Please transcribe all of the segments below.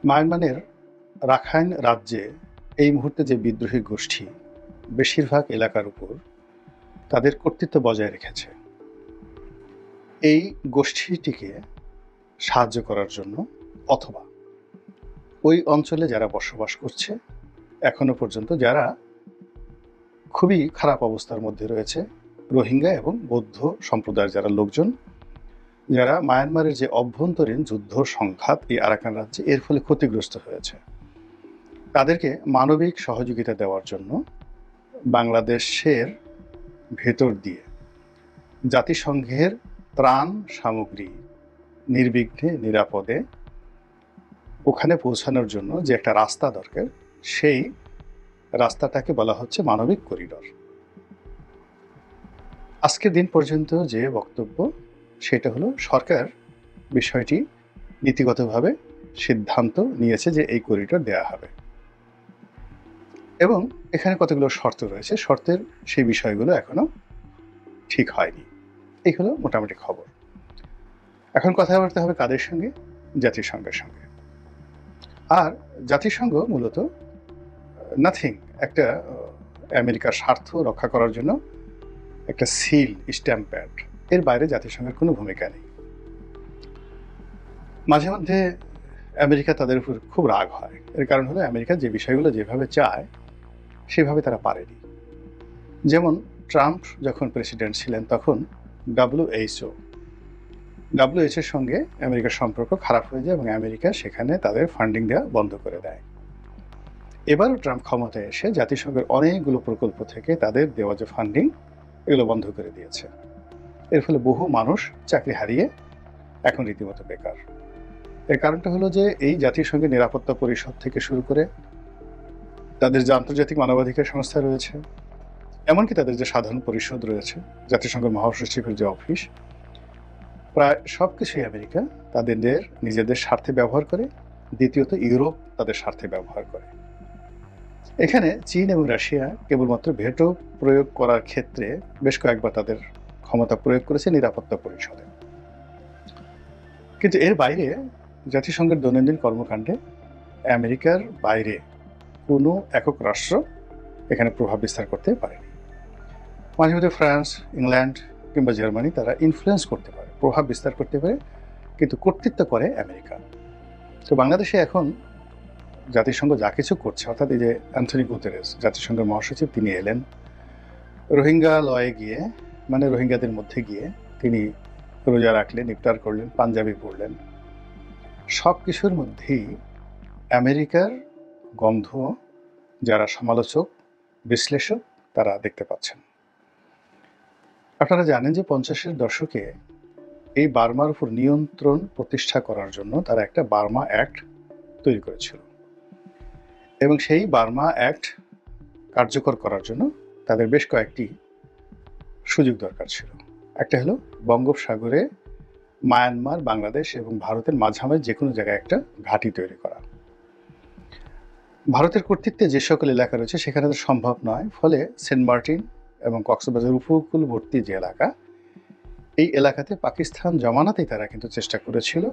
মায়ানমারের রাখাইন রাজ্যে এই মুহূর্তে যে বিদ্রোহী গোষ্ঠী বেশিরভাগ এলাকার উপর তাদের কর্তৃত্ব বজায় রেখেছে, এই গোষ্ঠীটিকে সাহায্য করার জন্য অথবা ওই অঞ্চলে যারা বসবাস করছে এখনো পর্যন্ত, যারা খুবই খারাপ অবস্থার মধ্যে রয়েছে, রোহিঙ্গা এবং বৌদ্ধ সম্প্রদায়ের যারা লোকজন, যারা মায়ানমারের যে অভ্যন্তরীণ যুদ্ধ সংঘাত এই আরাকান রাজ্যে এর ফলে ক্ষতিগ্রস্ত হয়েছে, তাদেরকে মানবিক সহযোগিতা দেওয়ার জন্য বাংলাদেশের ভেতর দিয়ে জাতিসংঘের ত্রাণ সামগ্রী নির্বিঘ্নে নিরাপদে ওখানে পৌঁছানোর জন্য যে একটা রাস্তা দরকার, সেই রাস্তাটাকে বলা হচ্ছে মানবিক করিডোর। আজকের দিন পর্যন্ত যে বক্তব্য, সেটা হলো সরকার বিষয়টি নীতিগতভাবে সিদ্ধান্ত নিয়েছে যে এই করিডোর দেওয়া হবে, এবং এখানে কতগুলো শর্ত রয়েছে, শর্তের সেই বিষয়গুলো এখনো ঠিক হয়নি। এই হলো মোটামুটি খবর। এখন কথাবার্তা হবে কাদের সঙ্গে? জাতিসংঘের সঙ্গে। আর জাতিসংঘ মূলত নাথিং, একটা আমেরিকার স্বার্থ রক্ষা করার জন্য একটা সিল, স্ট্যাম্প প্যাড, এর বাইরে জাতিসংঘের কোনো ভূমিকা নেই। মাঝে মধ্যে আমেরিকা তাদের উপর খুব রাগ হয়। এর কারণ হলো আমেরিকা যে বিষয়গুলো যেভাবে চায় সেভাবে তারা পারেনি। যেমন ট্রাম্প যখন প্রেসিডেন্ট ছিলেন তখন ডাব্লিউএইচওর সঙ্গে আমেরিকার সম্পর্ক খারাপ হয়ে যায় এবং আমেরিকা সেখানে তাদের ফান্ডিং দেওয়া বন্ধ করে দেয়। এবারও ট্রাম্প ক্ষমতায় এসে জাতিসংঘের অনেকগুলো প্রকল্প থেকে তাদের দেওয়া যে ফান্ডিং, এগুলো বন্ধ করে দিয়েছে। এর ফলে বহু মানুষ চাকরি হারিয়ে এখন রীতিমতো বেকার। এর কারণটা হলো যে এই জাতিসংঘের নিরাপত্তা পরিষদ থেকে শুরু করে তাদের যে আন্তর্জাতিক মানবাধিকার সংস্থা রয়েছে, এমনকি তাদের যে সাধারণ পরিষদ রয়েছে, জাতিসংঘের মহাসচিবের যে অফিস, প্রায় সব কিছুই আমেরিকা তাদের নিজেদের স্বার্থে ব্যবহার করে। দ্বিতীয়ত ইউরোপ তাদের স্বার্থে ব্যবহার করে। এখানে চীন এবং রাশিয়া কেবলমাত্র ভেটো প্রয়োগ করার ক্ষেত্রে বেশ কয়েকবার তাদের ক্ষমতা প্রয়োগ করেছে নিরাপত্তা পরিষদে, কিন্তু এর বাইরে জাতিসংঘের দৈনন্দিন কর্মকাণ্ডে আমেরিকার বাইরে কোনো একক রাষ্ট্র এখানে প্রভাব বিস্তার করতে পারেনি। মাঝে মধ্যে ফ্রান্স, ইংল্যান্ড কিংবা জার্মানি তারা ইনফ্লুয়েন্স করতে পারে, প্রভাব বিস্তার করতে পারে, কিন্তু কর্তৃত্ব করে আমেরিকা। তো বাংলাদেশে এখন জাতিসংঘ যা কিছু করছে, অর্থাৎ এই যে অ্যান্থনি গুতেরেস জাতিসংঘের মহাসচিব, তিনি এলেন রোহিঙ্গা লয়ে গিয়ে, মানে রোহিঙ্গাদের মধ্যে গিয়ে তিনি রোজা রাখলেন, ইফতার করলেন, পাঞ্জাবি পড়লেন, সব কিছুর মধ্যেই আমেরিকার গন্ধ যারা সমালোচক, বিশ্লেষক, তারা দেখতে পাচ্ছেন। আপনারা জানেন যে 50-এর দশকে এই বার্মার উপর নিয়ন্ত্রণ প্রতিষ্ঠা করার জন্য তারা একটা বার্মা অ্যাক্ট তৈরি করেছিল, এবং সেই বার্মা অ্যাক্ট কার্যকর করার জন্য তাদের বেশ কয়েকটি সুযোগ দরকার ছিল। একটা হলো বঙ্গোপসাগরে মায়ানমার, বাংলাদেশ এবং ভারতের মাঝামাঝি যে কোনো জায়গায় একটা ঘাঁটি তৈরি করা। ভারতের কর্তৃত্বে যে সকল এলাকা রয়েছে সেখানে তো সম্ভব নয়, ফলে সেন্ট মার্টিন এবং কক্সবাজার উপকূলবর্তী যে এলাকা, এই এলাকাতে পাকিস্তান জমানাতেই তারা কিন্তু চেষ্টা করেছিল,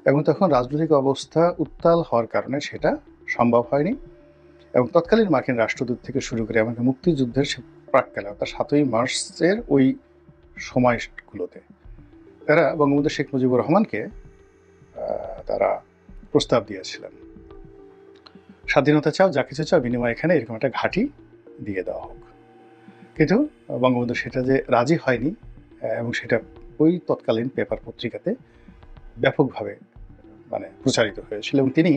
এবং তখন রাজনৈতিক অবস্থা উত্তাল হওয়ার কারণে সেটা সম্ভব হয়নি। এবং তৎকালীন মার্কিন রাষ্ট্রদূত থেকে শুরু করে এমনকি মুক্তিযুদ্ধের প্রাক্কালে, অর্থাৎ 7ই মার্চের ওই সময়গুলোতে তারা বঙ্গবন্ধু শেখ মুজিবুর রহমানকে তারা প্রস্তাব দিয়েছিলেন, স্বাধীনতা চাও, যা কিছু চাও, বিনিময়ে এখানে এরকম একটা ঘাঁটি দিয়ে দেওয়া হোক। কিন্তু বঙ্গবন্ধু সেটা যে রাজি হয়নি, এবং সেটা ওই তৎকালীন পেপার পত্রিকাতে ব্যাপকভাবে প্রচারিত হয়েছিল, এবং তিনি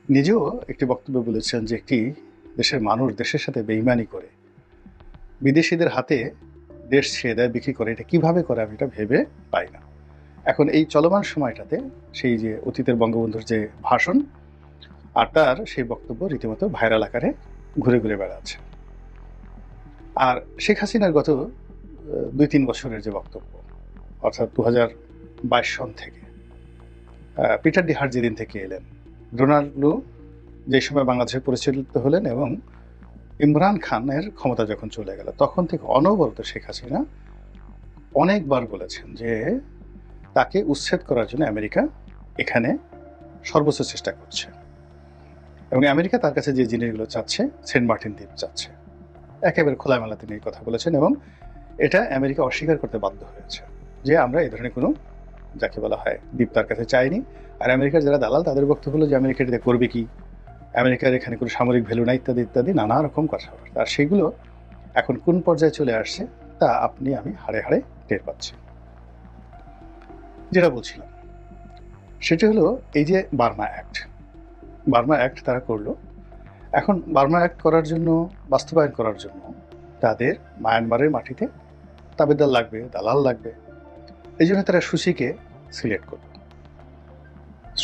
নিজেও একটি বক্তব্য বলেছেন যে একটি দেশের মানুষ দেশের সাথে বেইমানি করে বিদেশিদের হাতে দেশ ছেড়ে দেয়, বিক্রি করে, এটা কিভাবে করে আমি এটা ভেবে পাই না। এখন এই চলমান সময়টাতে সেই যে অতীতের বঙ্গবন্ধুর যে ভাষণ আর তার সেই বক্তব্য রীতিমতো ভাইরাল আকারে ঘুরে ঘুরে বেড়াচ্ছে। আর শেখ হাসিনার গত 2-3 বছরের যে বক্তব্য, অর্থাৎ 2022 সন থেকে পিটার ডি হার্ট যেদিন থেকে এলেন, ডোনাল্ড লু যে সময় বাংলাদেশে পরিচালিত হলেন এবং ইমরান খানের ক্ষমতা যখন চলে গেল, তখন থেকে অনবরত শেখ হাসিনা অনেকবার বলেছেন যে তাকে উচ্ছেদ করার জন্য আমেরিকা এখানে সর্বোচ্চ চেষ্টা করছে, এবং আমেরিকা তার কাছে যে জিনিসগুলো চাচ্ছে, সেন্ট মার্টিন দ্বীপ চাচ্ছে। একেবারে খোলামেলা তিনি এই কথা বলেছেন, এবং এটা আমেরিকা অস্বীকার করতে বাধ্য হয়েছে যে আমরা এই ধরনের কোনো, যাকে বলা হয়, দ্বীপ তার কাছে চাইনি। আর আমেরিকার যারা দালাল, তাদের বক্তব্য হলো যে আমেরিকা এটাতে করবে কি, আমেরিকার এখানে কোনো সামরিক ভ্যালু নাই, ইত্যাদি ইত্যাদি নানা রকম কথাবার্তা। আর সেগুলো এখন কোন পর্যায়ে চলে আসছে তা আপনি আমি হাড়ে হাড়ে টের পাচ্ছি। যেটা বলছিলাম সেটা হলো এই যে বার্মা অ্যাক্ট তারা করলো। এখন বার্মা অ্যাক্ট করার জন্য, বাস্তবায়ন করার জন্য তাদের মায়ানমারের মাটিতে তাবেদার লাগবে, দালাল লাগবে। এই জন্য তারা সুসিকে সিলেক্ট করল।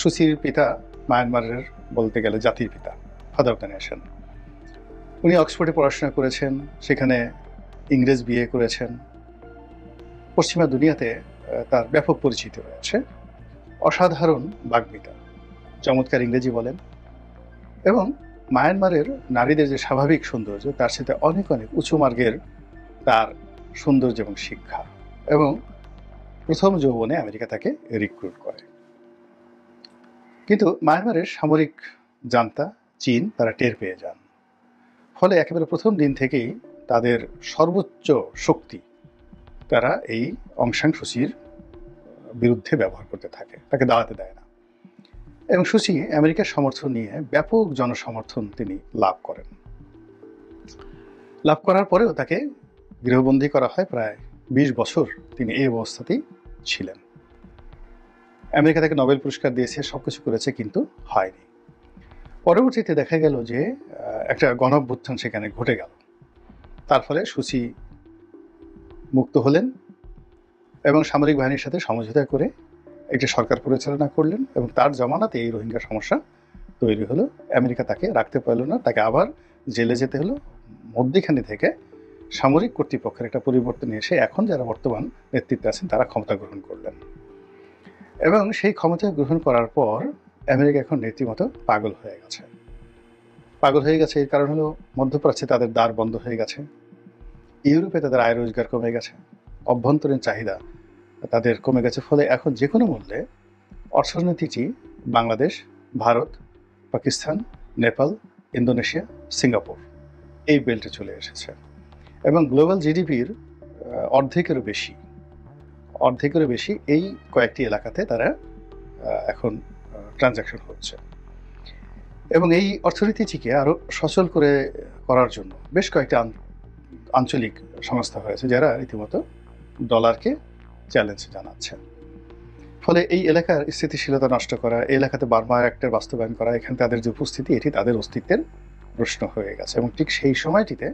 সুসির পিতা মায়ানমারের বলতে গেলে জাতির পিতা, ফাদার অফ দ্য নেশন। উনি অক্সফোর্ডে পড়াশোনা করেছেন, সেখানে ইংরেজ বিয়ে করেছেন। পশ্চিমা দুনিয়াতে তার ব্যাপক পরিচিতি রয়েছে। অসাধারণ বাগ্মিতা, চমৎকার ইংরেজি বলেন, এবং মায়ানমারের নারীদের যে স্বাভাবিক সৌন্দর্য তার সাথে অনেক অনেক উঁচু মার্গের তার সৌন্দর্য এবং শিক্ষা। এবং প্রথম যৌবনে আমেরিকা তাকে রিক্রুট করে। কিন্তু মায়ানমারের সামরিক জান্তা চীন তারা টের পেয়ে যান। ফলে একেবারে প্রথম দিন থেকেই তাদের সর্বোচ্চ শক্তি তারা এই অং সান সুচির বিরুদ্ধে ব্যবহার করতে থাকে, তাকে দাঁড়াতে দেয় না। এবং সুচি আমেরিকার সমর্থন নিয়ে ব্যাপক জনসমর্থন তিনি লাভ করেন। লাভ করার পরেও তাকে গৃহবন্দী করা হয়, প্রায় 20 বছর তিনি এই অবস্থাতেই ছিলেন। আমেরিকা তাকে নোবেল পুরস্কার দিয়েছে, সবকিছু করেছে, কিন্তু হয়নি। পরবর্তীতে দেখা গেল যে একটা গণঅভ্যুত্থান সেখানে ঘটে গেল। তার ফলে সুচি মুক্ত হলেন এবং সামরিক বাহিনীর সাথে সমঝোতা করে একটি সরকার পরিচালনা করলেন, এবং তার জমানাতে এই রোহিঙ্গা সমস্যা তৈরি হলো। আমেরিকা তাকে রাখতে পারল না, তাকে আবার জেলে যেতে হলো। মধ্যখানে থেকে সামরিক কর্তৃপক্ষের একটা পরিবর্তন এসে এখন যারা বর্তমান নেতৃত্বে আছেন তারা ক্ষমতা গ্রহণ করলেন। এবং সেই ক্ষমতা গ্রহণ করার পর আমেরিকা এখন রীতিমতো পাগল হয়ে গেছে। এর কারণ হলো মধ্যপ্রাচ্যে তাদের দ্বার বন্ধ হয়ে গেছে, ইউরোপে তাদের আয় রোজগার কমে গেছে, অভ্যন্তরীণ চাহিদা তাদের কমে গেছে। ফলে এখন যে কোনো মূল্যে অর্থনীতিটি বাংলাদেশ, ভারত, পাকিস্তান, নেপাল, ইন্দোনেশিয়া, সিঙ্গাপুর এই বেল্টে চলে এসেছে, এবং গ্লোবাল জিডিপির অর্ধেকেরও বেশি এই কয়েকটি এলাকাতে তারা এখন ট্রানজ্যাকশন হচ্ছে। এবং এই অর্থনীতিটিকে আরো সচল করার জন্য বেশ কয়েকটি আঞ্চলিক সংস্থা হয়েছে যারা রীতিমতো ডলারকে চ্যালেঞ্জ জানাচ্ছে। ফলে এই এলাকার স্থিতিশীলতা নষ্ট করা, এই এলাকাতে বার্মা অ্যাক্টের বাস্তবায়ন করা, এখানে তাদের যে উপস্থিতি, এটি তাদের অস্তিত্বের প্রশ্ন হয়ে গেছে। এবং ঠিক সেই সময়টিতে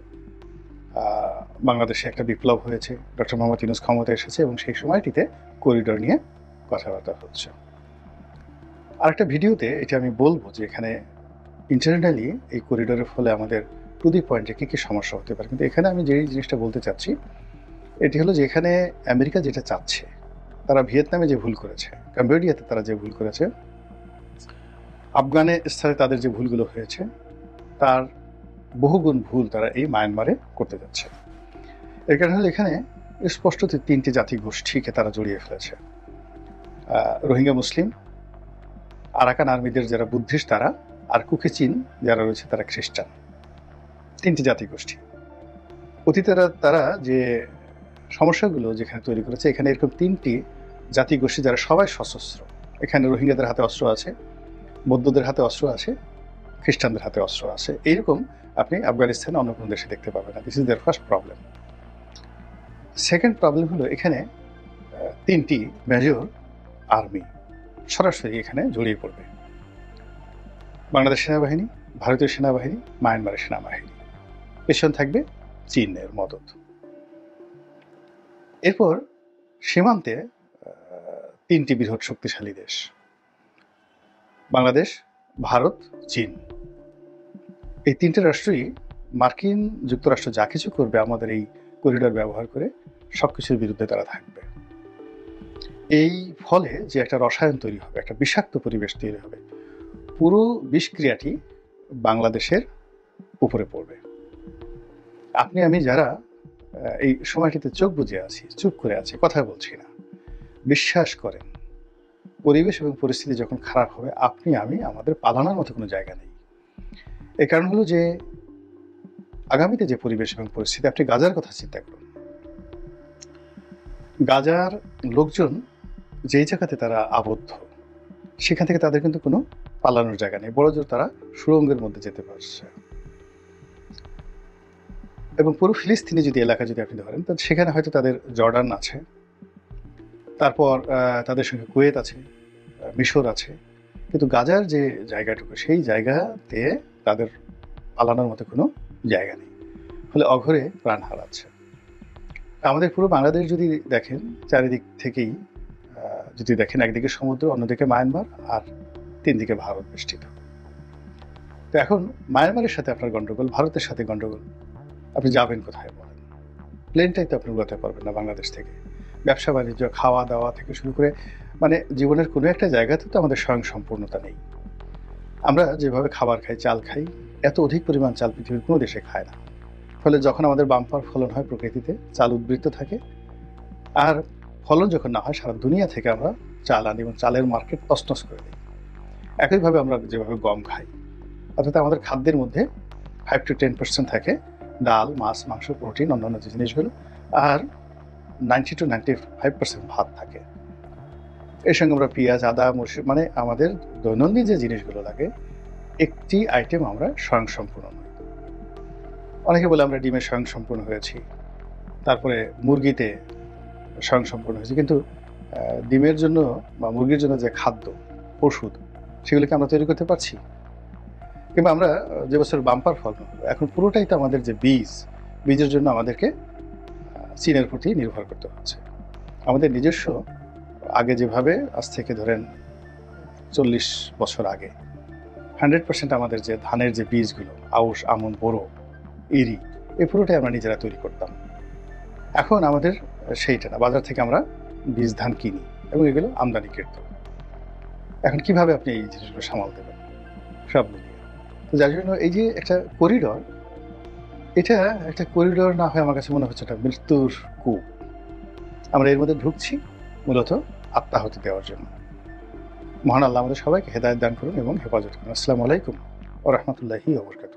বাংলাদেশে একটা বিপ্লব হয়েছে, ডক্টর মোহাম্মদ ইউনূস ক্ষমতায় এসেছে, এবং সেই সময়টিতে করিডোর নিয়ে কথাবার্তা হচ্ছে। আরেকটা ভিডিওতে এটা আমি বলবো যে এখানে ইন্টারনালি এই করিডোরের ফলে আমাদের টু দি পয়েন্টে কী কী সমস্যা হতে পারে। কিন্তু এখানে আমি যেই জিনিসটা বলতে চাচ্ছি এটি হলো যে এখানে আমেরিকা যেটা চাচ্ছে, তারা ভিয়েতনামে যে ভুল করেছে, কম্বোডিয়াতে তারা যে ভুল করেছে, আফগানিস্তানে তাদের যে ভুলগুলো হয়েছে, তার বহুগুণ ভুল তারা এই মায়ানমারে করতে যাচ্ছে। এর কারণ হলো এখানে স্পষ্টত 3টি জাতি গোষ্ঠীকে তারা জড়িয়ে ফেলেছে। রোহিঙ্গা মুসলিম, আরাকান আর্মিদের যারা বুদ্ধিস্ট তারা, আর কুকিচিন যারা রয়েছে তারা খ্রিস্টান। 3টি জাতি গোষ্ঠী। অতীতে তারা যে সমস্যাগুলো যেখানে তৈরি করেছে, এখানে এরকম 3টি জাতি গোষ্ঠী যারা সবাই সশস্ত্র। এখানে রোহিঙ্গাদের হাতে অস্ত্র আছে, বৌদ্ধদের হাতে অস্ত্র আছে, খ্রিস্টানদের হাতে অস্ত্র আছে। এইরকম আপনি আফগানিস্তানে অন্য কোনো দেশে দেখতে পাবেন না। This is there first problem. Second problem হলো এখানে 3টি মেজর আর্মি সরাসরি এখানে জড়িয়ে পড়বে। বাংলাদেশ সেনাবাহিনী, ভারতীয় সেনাবাহিনী, মায়ানমারের সেনাবাহিনী, পেছন থাকবে চীনের মদত। এরপর সীমান্তে 3টি বৃহৎ শক্তিশালী দেশ, বাংলাদেশ, ভারত, চীন। এই 3টে রাষ্ট্রই মার্কিন যুক্তরাষ্ট্র যা কিছু করবে আমাদের এই করিডোর ব্যবহার করে সবকিছুর বিরুদ্ধে তারা থাকবে। এই ফলে যে একটা রসায়ন তৈরি হবে, একটা বিষাক্ত পরিবেশ তৈরি হবে, পুরো বিষক্রিয়াটি বাংলাদেশের উপরে পড়বে। আপনি আমি যারা এই সময়টিতে চোখ বুজে আছি, চুপ করে আছি, কথা বলছি না, বিশ্বাস করেন পরিবেশ এবং পরিস্থিতি যখন খারাপ হবে, আপনি আমি আমাদের পালানোর মতো কোনো জায়গা নেই। এর কারণ হলো যে আগামীতে যে পরিবেশ এবং পরিস্থিতি, আপনি গাজার কথা চিন্তা করুন। গাজার লোকজন যেই জায়গাতে তারা আবদ্ধ, সেখান থেকে তাদের কিন্তু কোনো পালানোর জায়গা নেই, বড়জোর তারা সুড়ঙ্গের মধ্যে যেতে পারছে। এবং পুরো ফিলিস্তিনি যদি এলাকা যদি আপনি ধরেন, তাহলে সেখানে হয়তো তাদের জর্ডান আছে, তারপর তাদের সঙ্গে কুয়েত আছে, মিশর আছে, কিন্তু গাজার যে জায়গাটুকু, সেই জায়গাতে তাদের পালানোর মতো কোনো জায়গা নেই, ফলে অঘরে প্রাণ হারাচ্ছে। আমাদের পুরো বাংলাদেশ যদি দেখেন, চারিদিক থেকেই যদি দেখেন, একদিকে সমুদ্র, অন্যদিকে মায়ানমার, আর তিন দিকে ভারত বেষ্টিত। তো এখন মায়ানমারের সাথে আপনার গন্ডগোল, ভারতের সাথে গন্ডগোল, আপনি যাবেন কোথায় বলেন? প্লেনটাই তো আপনি উড়াতে পারবেন না বাংলাদেশ থেকে। ব্যবসা বাণিজ্য, খাওয়া দাওয়া থেকে শুরু করে মানে জীবনের কোনো একটা জায়গাতে তো আমাদের স্বয়ংসম্পূর্ণতা নেই। আমরা যেভাবে খাবার খাই, চাল খাই, এত অধিক পরিমাণ চাল পৃথিবীর কোনো দেশে খায় না। ফলে যখন আমাদের বাম্পার ফলন হয় প্রকৃতিতে, চাল উদ্বৃত্ত থাকে, আর ফলন যখন না হয়, সারা দুনিয়া থেকে আমরা চাল আনি এবং চালের মার্কেট তছনছ করে দিই। একইভাবে আমরা যেভাবে গম খাই, অর্থাৎ আমাদের খাদ্যের মধ্যে 5 to 10% থাকে ডাল, মাছ, মাংস, প্রোটিন, অন্যান্য যে জিনিসগুলো, আর 90 to 95% ভাত থাকে। এর সঙ্গে আমরা পেঁয়াজ, আদা, মরিচ, মানে আমাদের দৈনন্দিন যে জিনিসগুলো লাগে, একটি আইটেম আমরা স্বয়ংসম্পূর্ণ নই। অনেকে বলে আমরা ডিমে স্বয়ংসম্পূর্ণ হয়েছি, তারপরে মুরগিতে স্বয়ংসম্পূর্ণ হয়েছি, কিন্তু ডিমের জন্য বা মুরগির জন্য যে খাদ্য, ওষুধ, সেগুলোকে আমরা তৈরি করতে পারছি? কিংবা আমরা যে বছর বাম্পার ফল, এখন পুরোটাই তো আমাদের যে বীজের জন্য আমাদেরকে চীনের প্রতি নির্ভর করতে হচ্ছে। আমাদের নিজস্ব আগে যেভাবে, আজ থেকে ধরেন 40 বছর আগে 100% আমাদের যে ধানের যে বীজগুলো, আউশ, আমন, বোরো, ইরি, এই পুরোটাই আমরা নিজেরা তৈরি করতাম। এখন আমাদের সেইটা না, বাজার থেকে আমরা বীজ ধান কিনি এবং এগুলো আমদানিকৃত। এখন কিভাবে আপনি এই জিনিসগুলো সামাল দেবেন সব মিলিয়ে? তো যার জন্য এই যে একটা করিডর, এটা একটা করিডর না হয় আমার কাছে মনে হচ্ছে একটা মৃত্যুর কূপ। আমরা এর মধ্যে ঢুকছি মূলত আত্মাহুতি দেওয়ার জন্য। মহান আল্লাহ আমাদের সবাইকে হেদায়েত দান করুন এবং হেফাজত করুন। আসসালামু আলাইকুম ওয়া রাহমাতুল্লাহি ওয়া বারাকাতুহু।